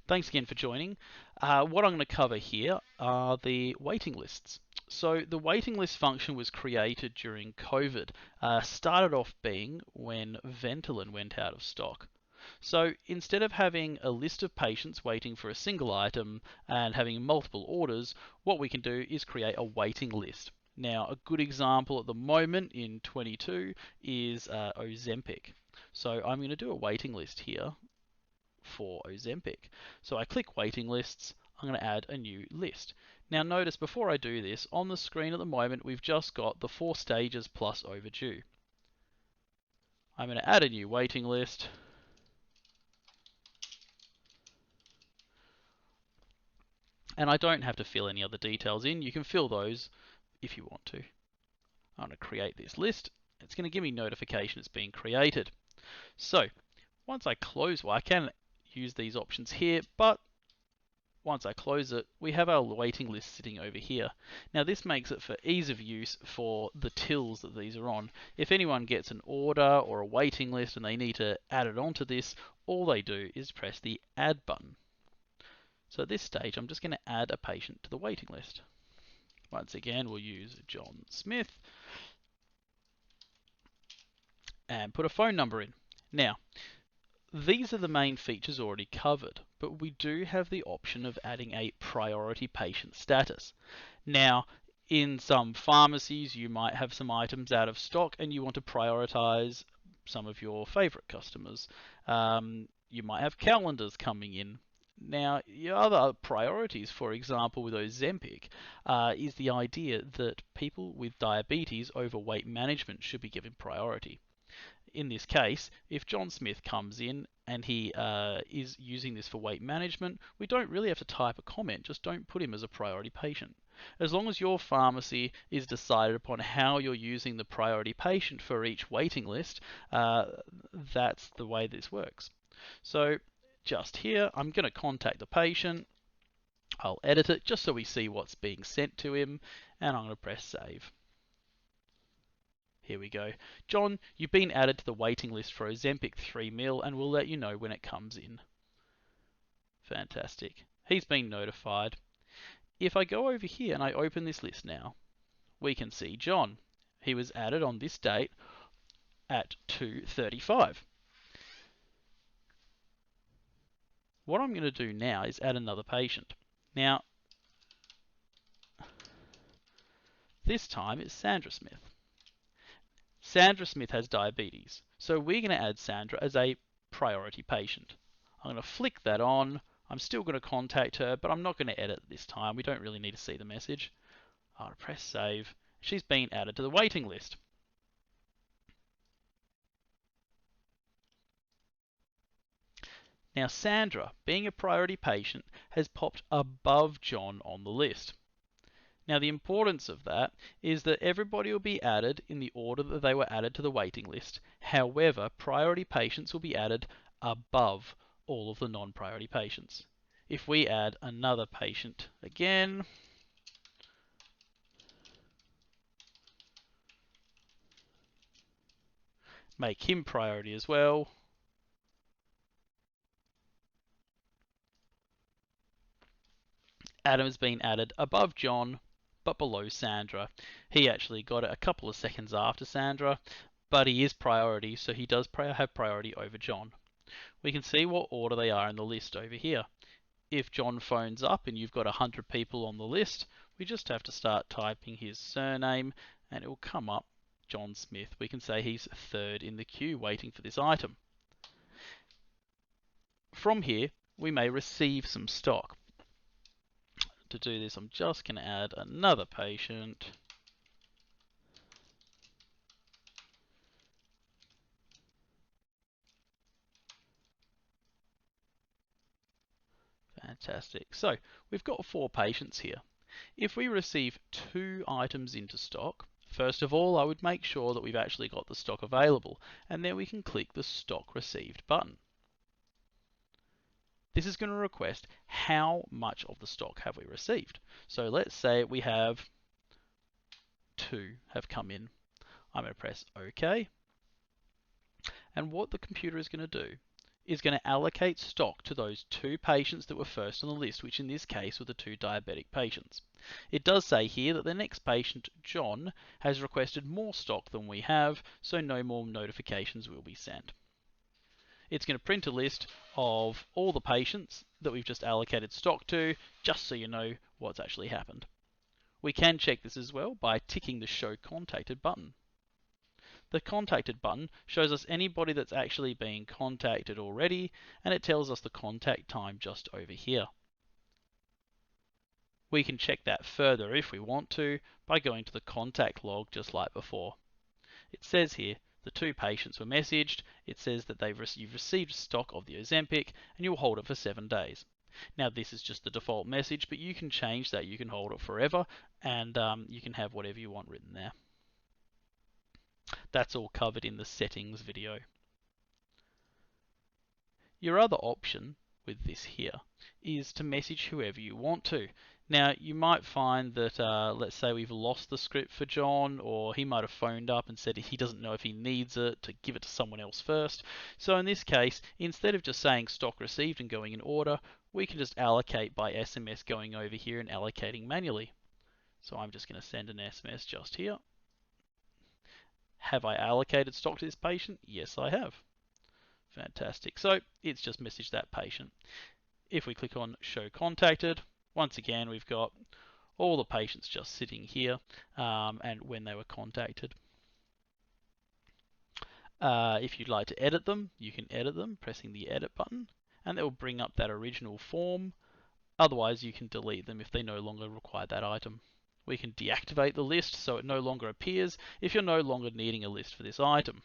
Thanks again for joining. What I'm going to cover here are the waiting lists. So the waiting list function was created during COVID. Started off being when Ventolin went out of stock. So instead of having a list of patients waiting for a single item and having multiple orders, what we can do is create a waiting list. Now, a good example at the moment in 22 is Ozempic. So I'm going to do a waiting list here for Ozempic. So I click waiting lists, I'm going to add a new list. Now notice before I do this, on the screen at the moment we've just got the 4 stages plus overdue. I'm going to add a new waiting list. And I don't have to fill any other details in. You can fill those if you want to. I'm going to create this list. It's going to give me notification it's being created. So once I close, well, I can use these options here, but once I close it, we have our waiting list sitting over here. Now this makes it for ease of use for the tills that these are on. If anyone gets an order or a waiting list and they need to add it onto this, all they do is press the add button. So at this stage, I'm just going to add a patient to the waiting list. Once again, we'll use John Smith and put a phone number in. Now, these are the main features already covered, but we do have the option of adding a priority patient status. Now, in some pharmacies, you might have some items out of stock and you want to prioritize some of your favorite customers. You might have calendars coming in. Now, your other priorities, for example, with Ozempic, is the idea that people with diabetes over weight management should be given priority. In this case, if John Smith comes in and he is using this for weight management, we don't really have to type a comment, just don't put him as a priority patient. As long as your pharmacy is decided upon how you're using the priority patient for each waiting list, that's the way this works. So just here, I'm going to contact the patient. I'll edit it just so we see what's being sent to him, and I'm going to press save. Here we go. John, you've been added to the waiting list for Ozempic 3ml and we'll let you know when it comes in. Fantastic. He's been notified. If I go over here and I open this list now, we can see John. He was added on this date at 2:35. What I'm going to do now is add another patient. Now, this time it's Sandra Smith. Sandra Smith has diabetes, so we're going to add Sandra as a priority patient. I'm going to flick that on. I'm still going to contact her, but I'm not going to edit this time. We don't really need to see the message. I'll press save. She's been added to the waiting list. Now Sandra, being a priority patient, has popped above John on the list. Now the importance of that is that everybody will be added in the order that they were added to the waiting list. However, priority patients will be added above all of the non-priority patients. If we add another patient again, make him priority as well, Adam has been added above John but below Sandra. He actually got it a couple of seconds after Sandra, but he is priority, so he does have priority over John. We can see what order they are in the list over here. If John phones up and you've got 100 people on the list, we just have to start typing his surname and it will come up John Smith. We can say he's third in the queue waiting for this item. From here, we may receive some stock. To do this, I'm just going to add another patient. Fantastic. So we've got 4 patients here. If we receive 2 items into stock, first of all, I would make sure that we've actually got the stock available, and then we can click the stock received button. This is going to request how much of the stock have we received. So let's say we have 2 have come in. I'm going to press OK. And what the computer is going to do is going to allocate stock to those 2 patients that were first on the list, which in this case were the 2 diabetic patients. It does say here that the next patient, John, has requested more stock than we have, so no more notifications will be sent. It's going to print a list of all the patients that we've just allocated stock to, just so you know what's actually happened. We can check this as well by ticking the Show Contacted button. The Contacted button shows us anybody that's actually been contacted already, and it tells us the contact time just over here. We can check that further if we want to by going to the contact log just like before. It says here the 2 patients were messaged. It says that you've received stock of the Ozempic and you'll hold it for 7 days. Now this is just the default message, but you can change that. You can hold it forever, and you can have whatever you want written there. That's all covered in the settings video. Your other option with this here is to message whoever you want to. Now you might find that let's say we've lost the script for John, or he might have phoned up and said he doesn't know if he needs it, to give it to someone else first. So in this case, instead of just saying stock received and going in order, we can just allocate by SMS going over here and allocating manually. So I'm just going to send an SMS just here. Have I allocated stock to this patient? Yes, I have. Fantastic. So it's just messaged that patient. If we click on Show Contacted, once again we've got all the patients just sitting here and when they were contacted. If you'd like to edit them, you can edit them pressing the Edit button, and it will bring up that original form. Otherwise, you can delete them if they no longer require that item. We can deactivate the list so it no longer appears if you're no longer needing a list for this item.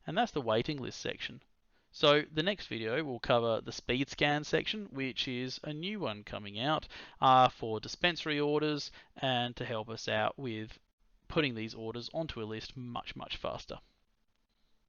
And that's the waiting list section. So the next video will cover the speed scan section, which is a new one coming out for dispensary orders and to help us out with putting these orders onto a list much faster.